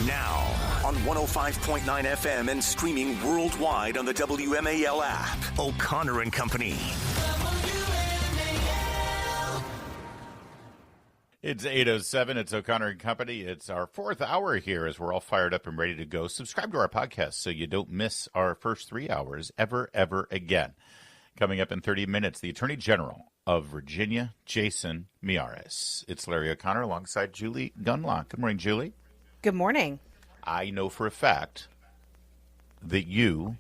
Now, on 105.9 FM and streaming worldwide on the WMAL app. O'Connor and Company. It's 8:07. It's O'Connor and Company. It's our fourth hour here as we're all fired up and ready to go. Subscribe to our podcast so you don't miss our first 3 hours ever again. Coming up in 30 minutes, the Attorney General of Virginia, Jason Miyares. It's Larry O'Connor alongside Julie Gunlock. Good morning, Julie. Good morning. I know for a fact that you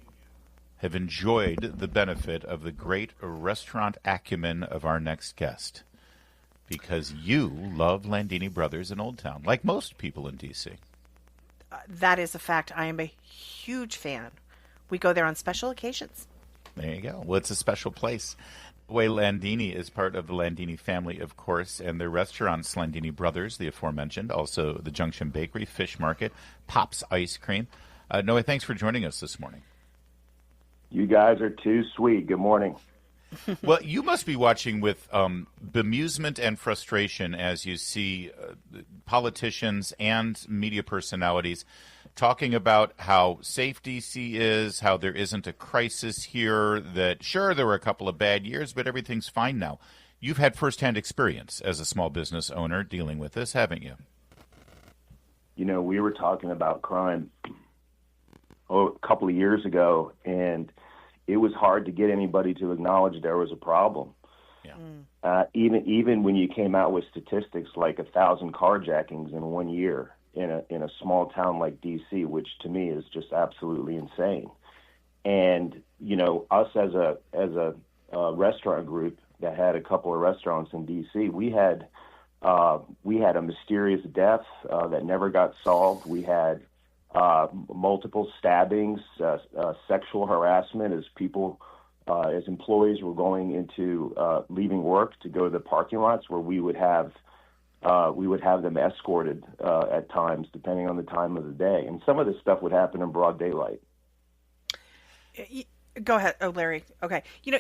have enjoyed the benefit of the great restaurant acumen of our next guest, because you love Landini Brothers in Old Town, like most people in D.C. That is a fact. I am a huge fan. We go there on special occasions. There you go. Well, it's a special place. The way Landini is part of the Landini family, of course, and their restaurants, Landini Brothers, the aforementioned, also the Junction Bakery, Fish Market, Pop's Ice Cream. Noah, thanks for joining us this morning. You guys are too sweet. Good morning. Well, you must be watching with bemusement and frustration as you see politicians and media personalities talking about how safe D.C. is, how there isn't a crisis here, that sure, there were a couple of bad years, but everything's fine now. You've had firsthand experience as a small business owner dealing with this, haven't you? You know, we were talking about crime a couple of years ago, and it was hard to get anybody to acknowledge there was a problem. Yeah. Even when you came out with statistics like 1,000 carjackings in 1 year in a small town like D.C., which to me is just absolutely insane. And you know, us as a restaurant group that had a couple of restaurants in D.C., we had a mysterious death that never got solved. We had multiple stabbings, sexual harassment as people, as employees were going into leaving work to go to the parking lots where we would have them escorted at times, depending on the time of the day. And some of this stuff would happen in broad daylight. Go ahead, Larry. Okay. You know,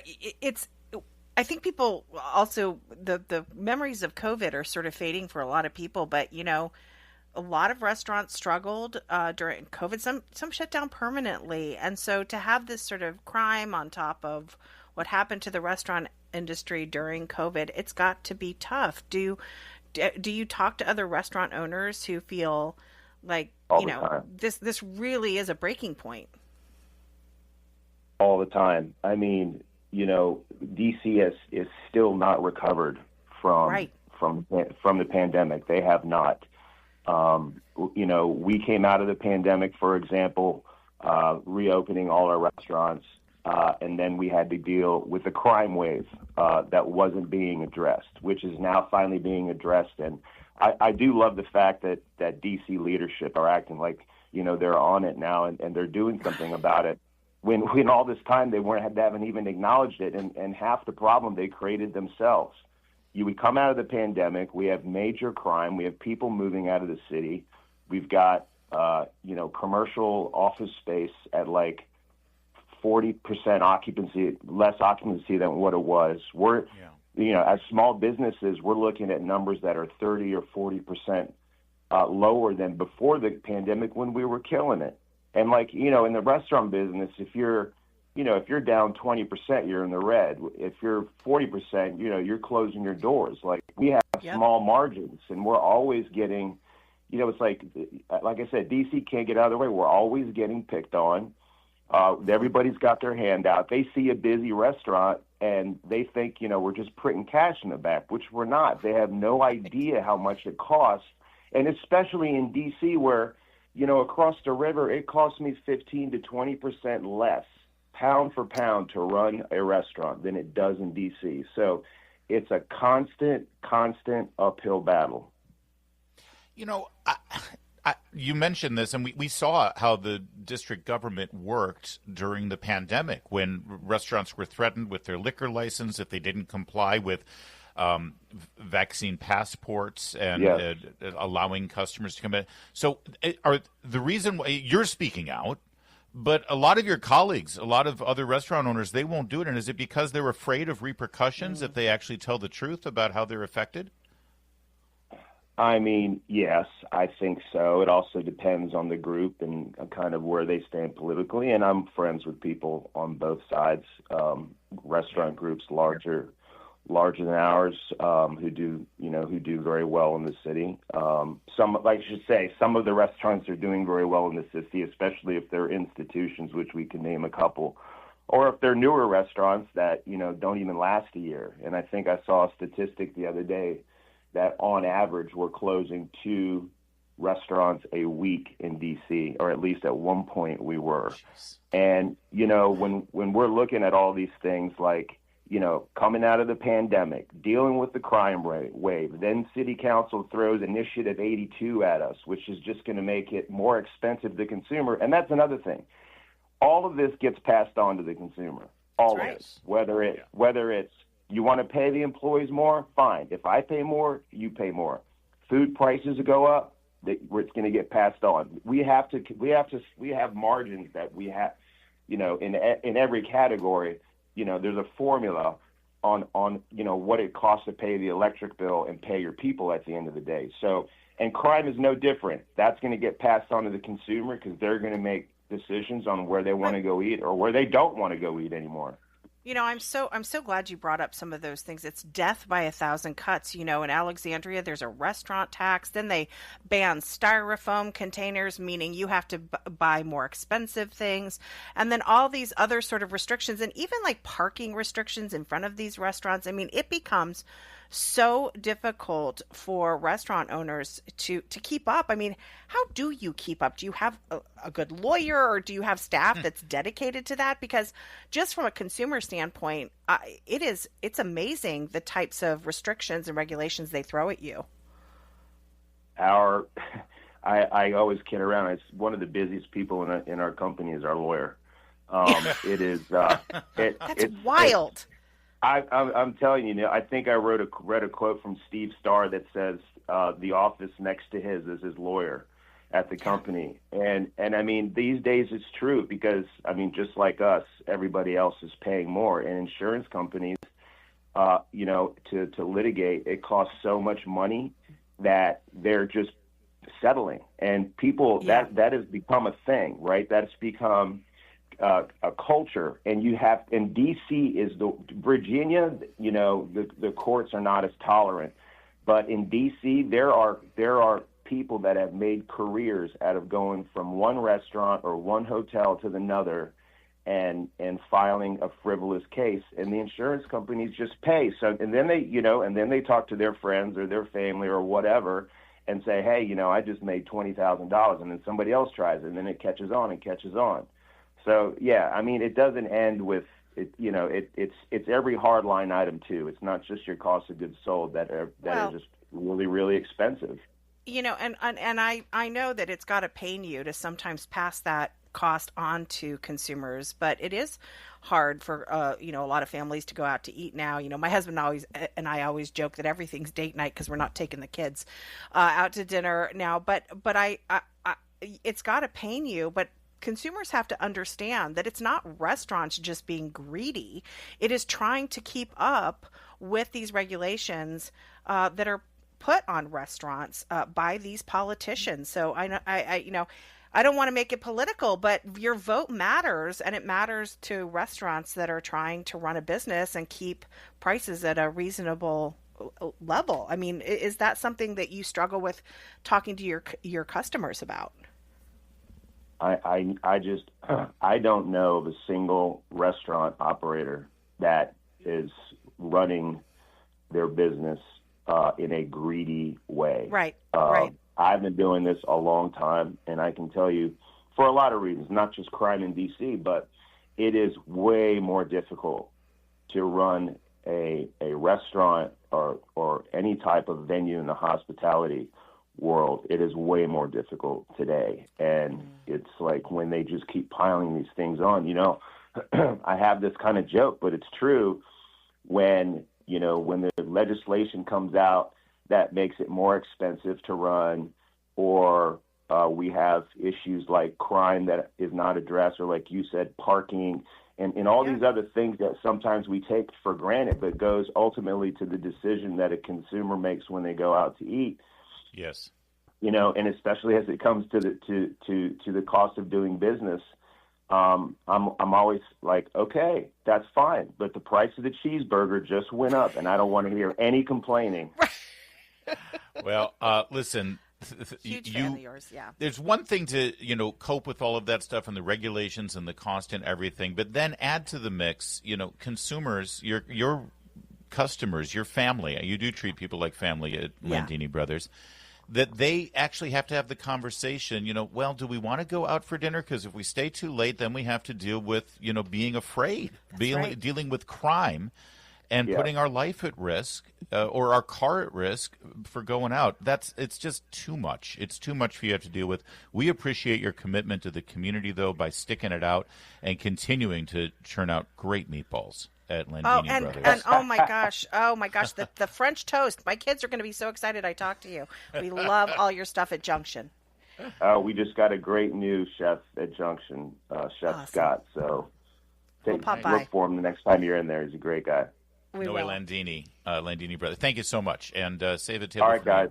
I think people also, the memories of COVID are sort of fading for a lot of people, but, you know, a lot of restaurants struggled during COVID. Some shut down permanently. And so to have this sort of crime on top of what happened to the restaurant industry during COVID, it's got to be tough. Do you talk to other restaurant owners who feel like, all you know, time. This really is a breaking point? All the time. I mean, you know, D.C. is still not recovered from the pandemic. They have not. You know, we came out of the pandemic, for example, reopening all our restaurants, and then we had to deal with the crime wave that wasn't being addressed, which is now finally being addressed. And I do love the fact that D.C. leadership are acting like, you know, they're on it now and they're doing something about it. When all this time they haven't even acknowledged it, and half the problem they created themselves. We come out of the pandemic, we have major crime, we have people moving out of the city, we've got, you know, commercial office space at like 40% occupancy, less occupancy than what it was. You know, as small businesses, we're looking at numbers that are 30 or 40% lower than before the pandemic when we were killing it. And like, you know, in the restaurant business, if you're down 20%, you're in the red. If you're 40%, you know, you're closing your doors. Like, we have small margins, and we're always getting, you know, it's like I said, D.C. can't get out of the way. We're always getting picked on. Everybody's got their hand out. They see a busy restaurant, and they think, you know, we're just printing cash in the back, which we're not. They have no idea how much it costs, and especially in D.C. where, you know, across the river, it costs me 15 to 20% less pound for pound to run a restaurant than it does in D.C. So it's a constant uphill battle. You know, you mentioned this, and we saw how the district government worked during the pandemic when restaurants were threatened with their liquor license if they didn't comply with vaccine passports and allowing customers to come in. So the reason why you're speaking out, but a lot of your colleagues, a lot of other restaurant owners, they won't do it. And is it because they're afraid of repercussions if they actually tell the truth about how they're affected? I mean, yes, I think so. It also depends on the group and kind of where they stand politically. And I'm friends with people on both sides, restaurant groups larger than ours, who do very well in the city. Some of the restaurants are doing very well in the city, especially if they're institutions, which we can name a couple, or if they're newer restaurants that, don't even last a year. And I think I saw a statistic the other day that on average we're closing 2 restaurants a week in DC, or at least at one point we were. Jeez. And, when we're looking at all these things like, coming out of the pandemic, dealing with the crime wave, then city council throws Initiative 82 at us, which is just going to make it more expensive to the consumer. And that's another thing. All of this gets passed on to the consumer. All of it. Whether it's you want to pay the employees more, fine. If I pay more, you pay more. Food prices go up, it's going to get passed on. We have margins that we have, in every category. There's a formula on what it costs to pay the electric bill and pay your people at the end of the day. So, and crime is no different. That's going to get passed on to the consumer because they're going to make decisions on where they want to go eat or where they don't want to go eat anymore. I'm so glad you brought up some of those things. It's death by 1,000 cuts. In Alexandria, there's a restaurant tax. Then they ban styrofoam containers, meaning you have to buy more expensive things. And then all these other sort of restrictions, and even like parking restrictions in front of these restaurants. I mean, it becomes so difficult for restaurant owners to keep up. I mean, how do you keep up? Do you have a good lawyer, or do you have staff that's dedicated to that? Because just from a consumer standpoint, it's amazing the types of restrictions and regulations they throw at you. I always kid around. It's one of the busiest people in our company is our lawyer. It is. That's wild. I'm telling you, I think I read a quote from Steve Starr that says the office next to his is his lawyer at the company. And I mean, these days it's true because, I mean, just like us, everybody else is paying more. And insurance companies, to litigate, it costs so much money that they're just settling. And people, that has become a thing, right? That's become a culture, and DC is Virginia, the courts are not as tolerant, but in DC there are people that have made careers out of going from one restaurant or one hotel to another and filing a frivolous case, and the insurance companies just pay. So, and then they talk to their friends or their family or whatever and say, hey, I just made $20,000, and then somebody else tries it, and then it catches on. So, yeah, I mean, it doesn't end with it. It's every hard line item too. It's not just your cost of goods sold that are just really, really expensive. And I know that it's got to pain you to sometimes pass that cost on to consumers, but it is hard for a lot of families to go out to eat now. My husband and I always joke that everything's date night because we're not taking the kids out to dinner now. But I it's got to pain you, but consumers have to understand that it's not restaurants just being greedy. It is trying to keep up with these regulations that are put on restaurants by these politicians. So I don't want to make it political, but your vote matters, and it matters to restaurants that are trying to run a business and keep prices at a reasonable level. I mean, is that something that you struggle with talking to your customers about? I don't know of a single restaurant operator that is running their business in a greedy way. Right. I've been doing this a long time, and I can tell you, for a lot of reasons, not just crime in DC, but it is way more difficult to run a restaurant or any type of venue in the hospitality world. It is way more difficult today, and it's like when they just keep piling these things on. I have this kind of joke, but it's true. When the legislation comes out that makes it more expensive to run, or we have issues like crime that is not addressed, or like you said, parking, and all these other things that sometimes we take for granted, but goes ultimately to the decision that a consumer makes when they go out to eat. Yes. And especially as it comes to the cost of doing business, I'm always like, okay, that's fine, but the price of the cheeseburger just went up, and I don't want to hear any complaining. Well, listen. Huge fan of yours, yeah. There's one thing to, cope with all of that stuff and the regulations and the cost and everything, but then add to the mix, consumers, your customers, your family. You do treat people like family at Landini Brothers. That they actually have to have the conversation, well, do we want to go out for dinner? Because if we stay too late, then we have to deal with, being afraid, dealing with crime. And putting our life at risk or our car at risk for going out. It's just too much. It's too much for you to have to deal with. We appreciate your commitment to the community, though, by sticking it out and continuing to churn out great meatballs at Landini Brothers. And oh my gosh, the French toast. My kids are going to be so excited I talked to you. We love all your stuff at Junction. We just got a great new chef at Junction, Chef awesome. Scott. So look for him the next time you're in there. He's a great guy. Noe Landini, Landini Brothers. Thank you so much. And save the table for guys.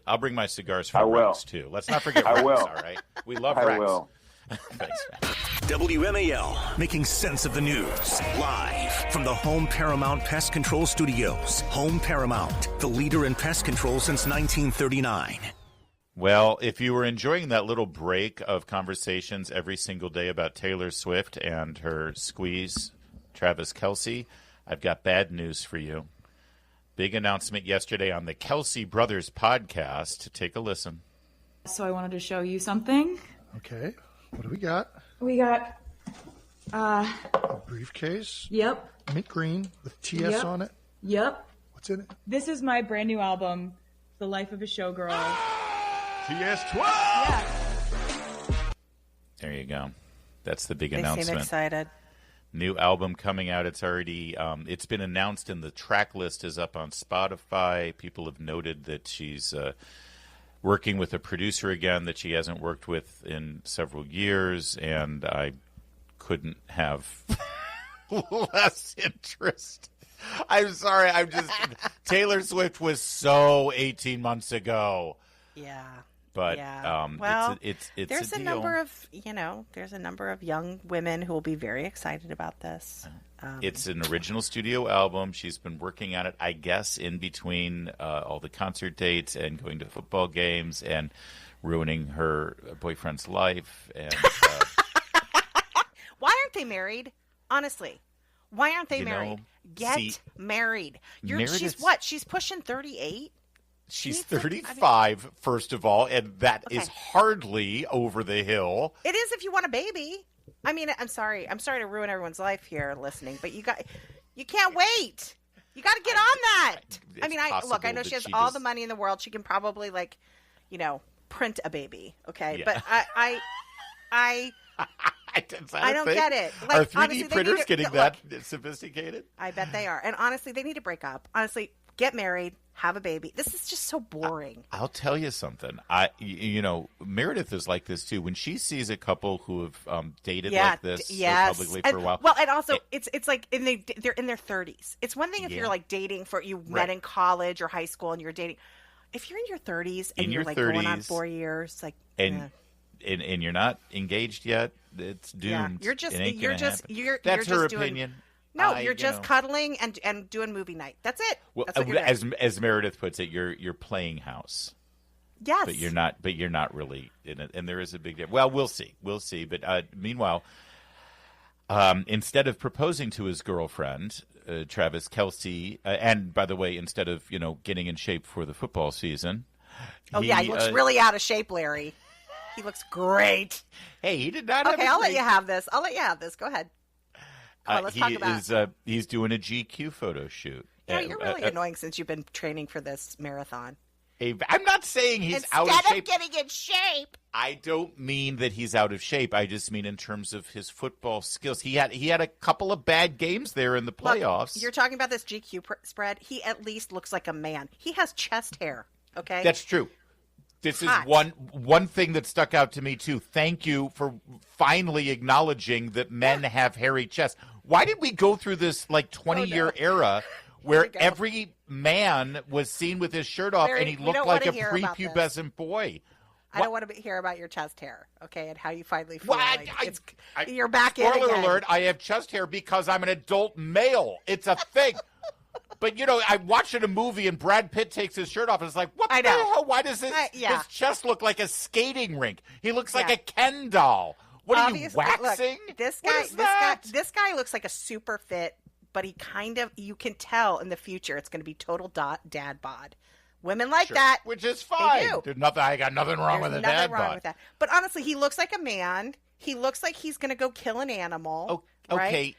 I'll bring my cigars for Rex, too. Let's not forget Rex, all right? We love Rex. I will. Thanks, man. WMAL, making sense of the news. Live from the Home Paramount Pest Control Studios. Home Paramount, the leader in pest control since 1939. Well, if you were enjoying that little break of conversations every single day about Taylor Swift and her squeeze, Travis Kelce, I've got bad news for you. Big announcement yesterday on the Kelce Brothers podcast. Take a listen. So I wanted to show you something. Okay. What do we got? We got a briefcase. Yep. Mint green with TS on it. Yep. What's in it? This is my brand new album, The Life of a Showgirl. TS12! Yeah. There you go. That's the big They announcement. seem excited. New album coming out. It's already, it's been announced and the track list is up on Spotify. People have noted that she's working with a producer again that she hasn't worked with in several years, and I couldn't have less interest. I'm sorry. Taylor Swift was so 18 months ago. Yeah. But well, it's there's a deal. There's a number of young women who will be very excited about this. It's an original studio album. She's been working on it, I guess, in between all the concert dates and going to football games and ruining her boyfriend's life. And why aren't they married? Honestly, why aren't they married? Get married. She's what? She's pushing 38. She's 35, first of all, and that is hardly over the hill. It is if you want a baby. I mean, I'm sorry to ruin everyone's life here listening, but you can't wait. You got to get on that. I mean, I know she has all the money in the world. She can probably print a baby. Okay, yeah. But I don't get it. Are 3D printers getting that sophisticated? I bet they are. And honestly, they need to break up. Honestly, get married. Have a baby. This is just so boring. I'll tell you something. Meredith is like this too. When she sees a couple who have dated like this publicly for a while. Well, and also it's like they're in their 30s. It's one thing if you're like dating met in college or high school and you're dating. If you're in your 30s and you're like 30s, going on 4 years, like and you're not engaged yet, it's doomed. Yeah. That's her opinion. No, you're just cuddling and doing movie night. That's it. Well, that's what you're doing. As Meredith puts it, you're playing house. Yes, but you're not really in it, and there is a big difference. Well, we'll see. But meanwhile, instead of proposing to his girlfriend, Travis Kelce, and by the way, instead of getting in shape for the football season, he looks really out of shape, Larry. He looks great. Hey, he did not. Okay, I'll let you have this. Go ahead. Let's talk about he's doing a GQ photo shoot. Yeah, you're really annoying since you've been training for this marathon. I'm not saying he's out of shape. Instead of getting in shape. I don't mean that he's out of shape. I just mean in terms of his football skills. He had a couple of bad games there in the playoffs. Look, you're talking about this GQ spread. He at least looks like a man. He has chest hair, okay? That's true. This is one thing that stuck out to me, too. Thank you for finally acknowledging that men have hairy chests. Why did we go through this 20-year era where every man was seen with his shirt off, and he looked like a prepubescent boy. I don't want to hear about your chest hair, okay, and how you finally feel you're back in again. Spoiler alert, I have chest hair because I'm an adult male. It's a thing. But, I watched a movie and Brad Pitt takes his shirt off and it's like, what the hell? Why does his chest look like a skating rink? He looks like a Ken doll. What Obviously, are you, waxing? Look, this guy looks like a super fit, but he you can tell in the future it's going to be total dad bod. Women like that. Which is fine. I got nothing wrong with a dad bod. With that. But honestly, he looks like a man. He looks like he's going to go kill an animal. Okay. Right?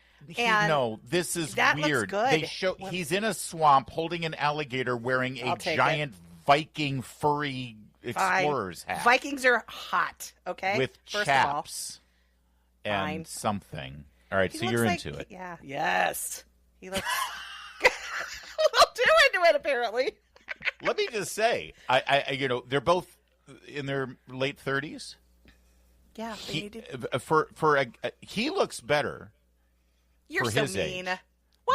This is that weird. Looks good. They show he's in a swamp holding an alligator wearing a giant Viking furry explorer's hat. Vikings are hot, okay? With First chaps and something. All right, so you're into it. Yeah. Yes. He looks a little too into it, apparently. Let me just say, they're both in their late 30s. Yeah, he looks better. You're for so his mean. Age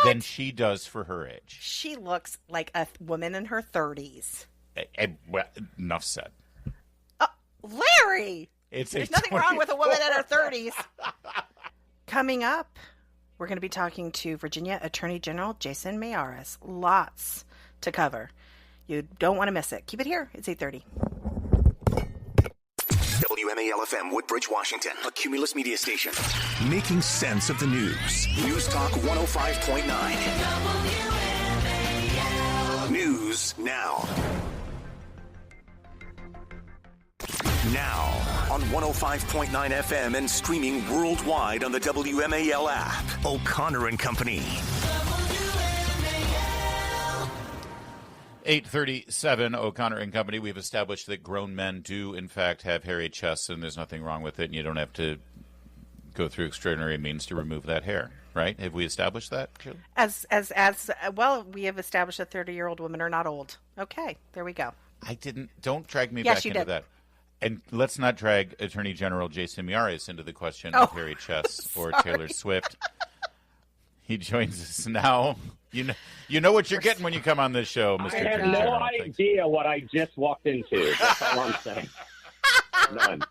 than she does for her age. She looks like a woman in her 30s. Well, enough said. Larry! There's nothing wrong with a woman in her 30s. Coming up, we're going to be talking to Virginia Attorney General Jason Miyares. Lots to cover. You don't want to miss it. Keep it here. It's 8:30. WMAL-FM, Woodbridge, Washington. A Cumulus media station. Making sense of the news. News Talk 105.9. News now. Now on 105.9 FM and streaming worldwide on the WMAL app. O'Connor and Company. 8:37, O'Connor and Company. We've established that grown men do, in fact, have hairy chests, and there's nothing wrong with it, and you don't have to go through extraordinary means to remove that hair, right? Have we established that, Julie? As well, we have established that 30-year-old women are not old. Okay, there we go. Don't drag me back into that. And let's not drag Attorney General Jason Miyares into the question of hairy chests or Taylor Swift. He joins us now. You know what you're getting when you come on this show, Mr. I have no idea what I just walked into. That's all I'm saying. None.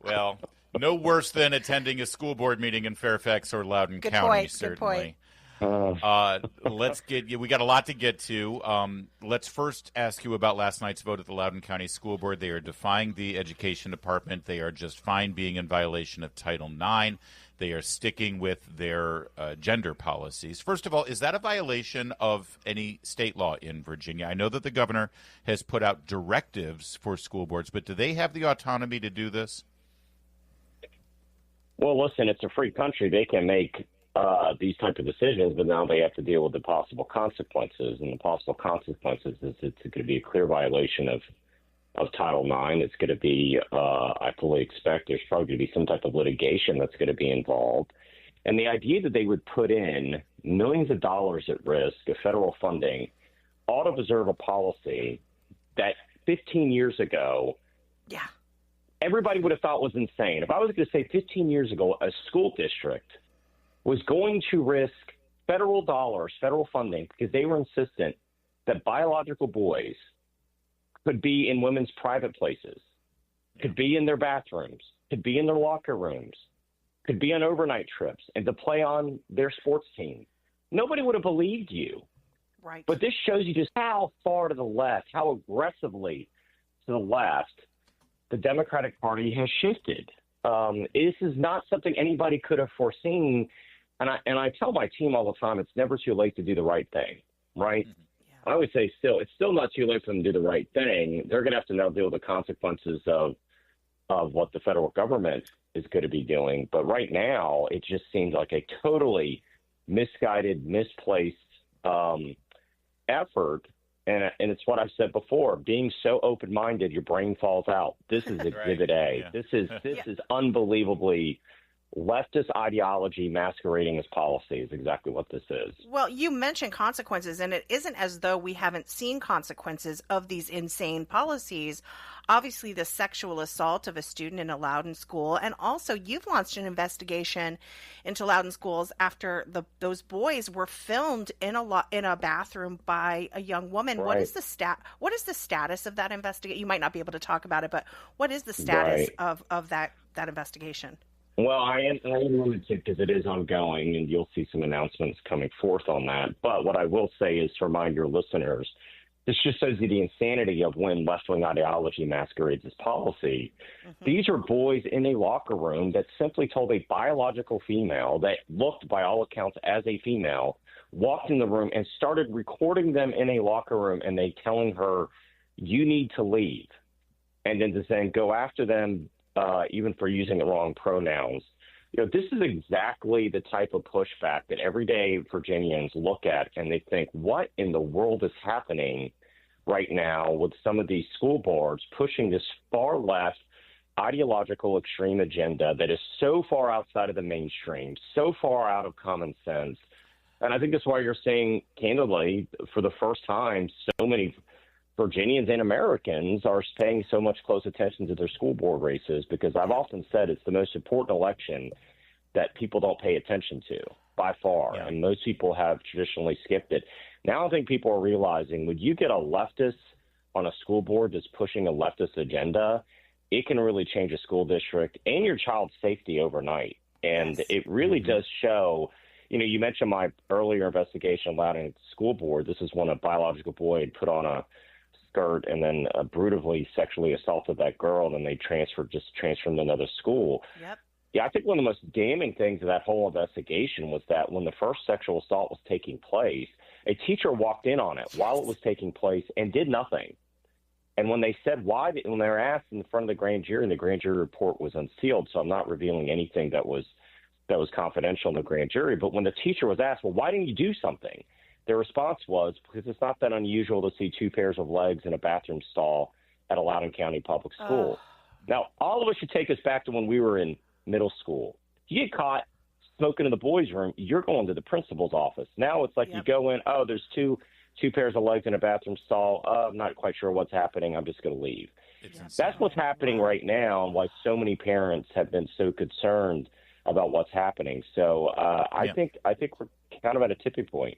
Well, no worse than attending a school board meeting in Fairfax or Loudoun County, certainly. We got a lot to get to. Let's first ask you about last night's vote at the Loudoun County School Board. They are defying the Education Department. They are just fine being in violation of Title IX. They are sticking with their gender policies. First of all, is that a violation of any state law in Virginia? I know that the governor has put out directives for school boards, but do they have the autonomy to do this? Well, listen, it's a free country. They can make these type of decisions, but now they have to deal with the possible consequences. And the possible consequences is it's going to be a clear violation of Title IX. It's going to be, I fully expect there's probably going to be some type of litigation that's going to be involved. And the idea that they would put in millions of dollars at risk of federal funding ought to preserve a policy that 15 years ago, everybody would have thought was insane. If I was going to say 15 years ago, a school district was going to risk federal dollars, federal funding, because they were insistent that biological boys could be in women's private places, could be in their bathrooms, could be in their locker rooms, could be on overnight trips, and to play on their sports team. Nobody would have believed you. Right. But this shows you just how far to the left, how aggressively to the left the Democratic Party has shifted. This is not something anybody could have foreseen. And I tell my team all the time, it's never too late to do the right thing, right? Mm-hmm. I would say it's still not too late for them to do the right thing. They're going to have to now deal with the consequences of what the federal government is going to be doing. But right now, it just seems like a totally misguided, misplaced effort. And it's what I've said before, being so open-minded, your brain falls out. This is Exhibit A. Yeah. This is unbelievably leftist ideology masquerading as policy is exactly what this is. Well, you mentioned consequences, and it isn't as though we haven't seen consequences of these insane policies. Obviously, the sexual assault of a student in a Loudoun school, and also you've launched an investigation into Loudoun schools after those boys were filmed in a bathroom by a young woman. Right. What is the status of that investigation? You might not be able to talk about it, but what is the status of that investigation? Well, I am limited because it is ongoing, and you'll see some announcements coming forth on that. But what I will say is to remind your listeners, this just shows you the insanity of when left-wing ideology masquerades as policy. Mm-hmm. These are boys in a locker room that simply told a biological female that looked, by all accounts, as a female, walked in the room and started recording them in a locker room, and they telling her, you need to leave, and then to then go after them even for using the wrong pronouns. This is exactly the type of pushback that everyday Virginians look at and they think, what in the world is happening right now with some of these school boards pushing this far left ideological extreme agenda that is so far outside of the mainstream, so far out of common sense. And I think that's why you're seeing, candidly, for the first time, so many Virginians and Americans are paying so much close attention to their school board races, because I've often said it's the most important election that people don't pay attention to by far. Yeah. And most people have traditionally skipped it. Now I think people are realizing when you get a leftist on a school board that's pushing a leftist agenda, it can really change a school district and your child's safety overnight. And it really does show. You mentioned my earlier investigation of Loudoun School Board. This is when a biological boy had put on a skirt and then brutally sexually assaulted that girl, and then they transferred them to another school. Yep. Yeah, I think one of the most damning things of that whole investigation was that when the first sexual assault was taking place, a teacher walked in on it while it was taking place and did nothing. And when they said why, when they were asked in front of the grand jury report was unsealed, so I'm not revealing anything that was confidential in the grand jury. But when the teacher was asked, well, why didn't you do something? Their response was, because it's not that unusual to see two pairs of legs in a bathroom stall at a Loudoun County public school. Now, all of us should take us back to when we were in middle school. You get caught smoking in the boys' room, you're going to the principal's office. Now it's like you go in, there's two pairs of legs in a bathroom stall. I'm not quite sure what's happening. I'm just going to leave. That's what's happening right now, and why so many parents have been so concerned about what's happening. So I think we're kind of at a tipping point.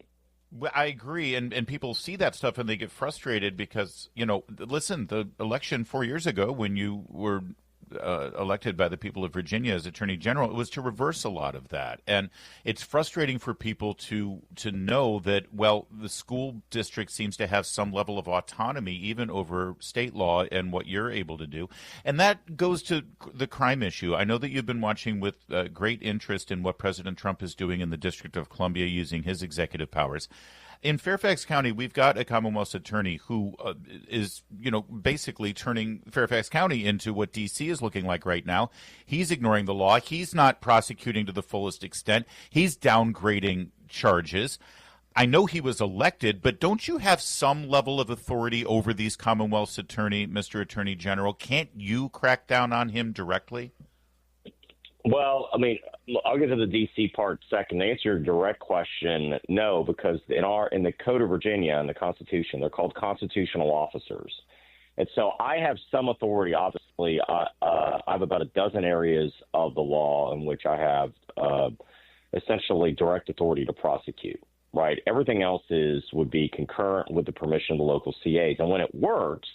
Well, I agree, and people see that stuff and they get frustrated because, listen, the election 4 years ago when you were elected by the people of Virginia as Attorney General, it was to reverse a lot of that. And it's frustrating for people to know that, well, the school district seems to have some level of autonomy even over state law and what you're able to do. And that goes to the crime issue. I know that you've been watching with great interest in what President Trump is doing in the District of Columbia using his executive powers. In Fairfax County, we've got a Commonwealth attorney who is, basically turning Fairfax County into what D.C. is looking like right now. He's ignoring the law. He's not prosecuting to the fullest extent. He's downgrading charges. I know he was elected, but don't you have some level of authority over these Commonwealth's attorney, Mr. Attorney General? Can't you crack down on him directly? Well, I mean, I'll get to the D.C. part second. To answer your direct question, no, because in the Code of Virginia and the Constitution, they're called constitutional officers. And so I have some authority, obviously. I have about a dozen areas of the law in which I have essentially direct authority to prosecute, right? Everything else would be concurrent with the permission of the local CAs. And when it works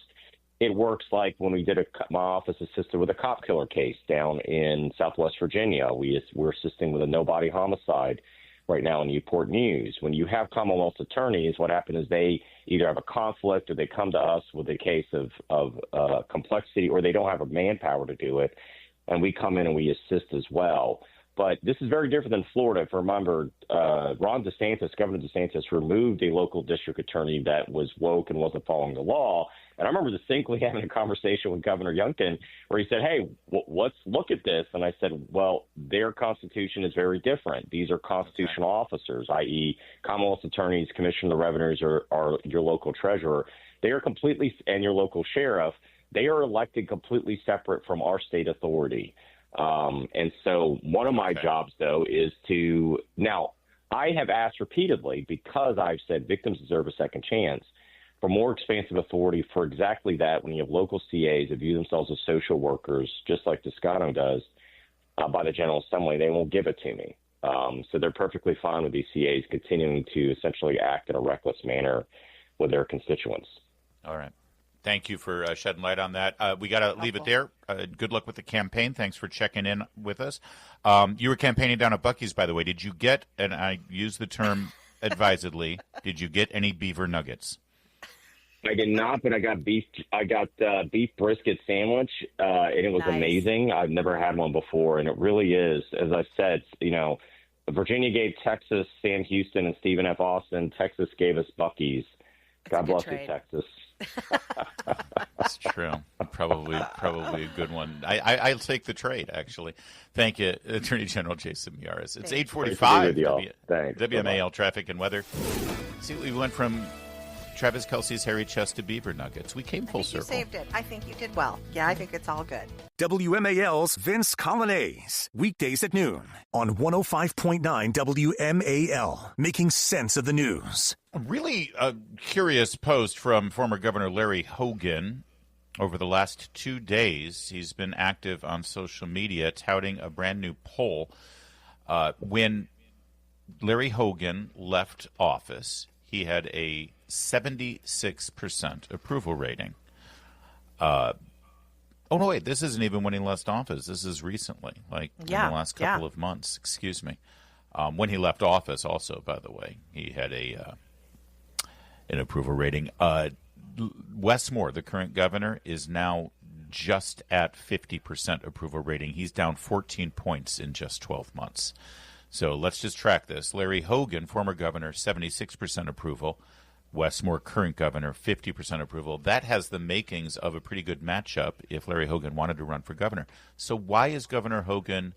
like when we did my office assisted with a cop killer case down in Southwest Virginia. We're assisting with a no-body homicide right now in Newport News. When you have Commonwealth attorneys, what happens is they either have a conflict or they come to us with a case of complexity, or they don't have a manpower to do it, and we come in and we assist as well. But this is very different than Florida. If you remember, Governor DeSantis removed a local district attorney that was woke and wasn't following the law. And I remember distinctly having a conversation with Governor Youngkin where he said, hey, let's look at this. And I said, well, their constitution is very different. These are constitutional officers, i.e. Commonwealth attorneys, commissioner of the revenues, are your local treasurer. They are completely, and your local sheriff, they are elected completely separate from our state authority. And so one of my jobs, though, is to now I have asked repeatedly, because I've said victims deserve a second chance, for more expansive authority for exactly that. When you have local CAs that view themselves as social workers, just like Toscano does, by the General Assembly, they won't give it to me. So they're perfectly fine with these CAs continuing to essentially act in a reckless manner with their constituents. All right. Thank you for shedding light on that. We got to leave it there. Good luck with the campaign. Thanks for checking in with us. You were campaigning down at Buc-ee's, by the way. Did you get, and I use the term advisedly, did you get any beaver nuggets? I did not, but I got beef brisket sandwich, and it was amazing. I've never had one before, and it really is. As I said, Virginia gave Texas Sam Houston and Stephen F. Austin. Texas gave us Buc-ee's. God bless you, Texas. That's true. Probably a good one. I'll take the trade, actually. Thank you, Attorney General Jason Miyares. It's 8:45. WMAL traffic and weather. See, we went from Travis Kelce's hairy chest to beaver nuggets. We came full circle. You saved it. I think you did well. Yeah, I think it's all good. WMAL's Vince Colonnese, weekdays at noon on 105.9 WMAL, making sense of the news. A really curious post from former Governor Larry Hogan. Over the last 2 days, he's been active on social media touting a brand new poll. When Larry Hogan left office, he had a 76% approval rating. Oh, no, wait, this isn't even when he left office. This is recently, in the last couple of months, excuse me. When he left office also, by the way, he had an approval rating. Wes Moore, the current governor, is now just at 50% approval rating. He's down 14 points in just 12 months. So let's just track this. Larry Hogan, former governor, 76% approval. Wes Moore, current governor, 50% approval. That has the makings of a pretty good matchup if Larry Hogan wanted to run for governor. So why is Governor Hogan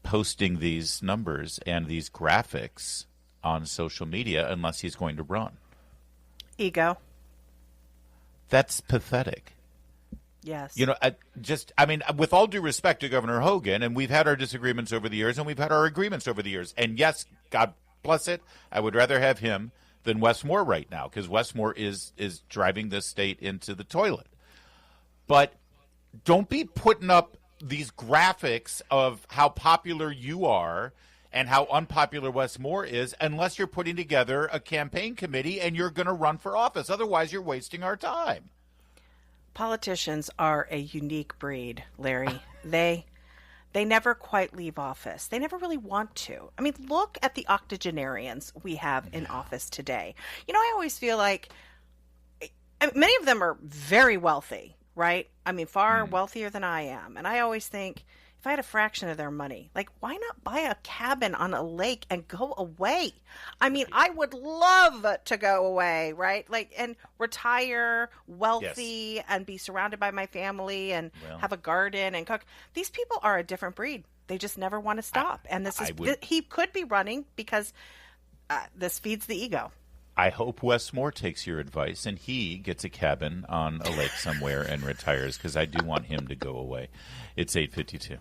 posting these numbers and these graphics on social media unless he's going to run? Ego. That's pathetic. Yes. With all due respect to Governor Hogan, and we've had our disagreements over the years, and we've had our agreements over the years, and yes, God bless it, I would rather have him than Wes Moore right now, because Wes Moore is driving this state into the toilet. But don't be putting up these graphics of how popular you are and how unpopular Wes Moore is unless you're putting together a campaign committee and you're going to run for office. Otherwise, you're wasting our time. Politicians are a unique breed, Larry. They never quite leave office. They never really want to. I mean, look at the octogenarians we have in office today. I always feel like many of them are very wealthy, right? I mean, far wealthier than I am. And I always think, if I had a fraction of their money, why not buy a cabin on a lake and go away? I mean, I would love to go away, right? And retire wealthy and be surrounded by my family and have a garden and cook. These people are a different breed. They just never want to stop. He could be running because this feeds the ego. I hope Wes Moore takes your advice and he gets a cabin on a lake somewhere and retires, because I do want him to go away. It's 8:52.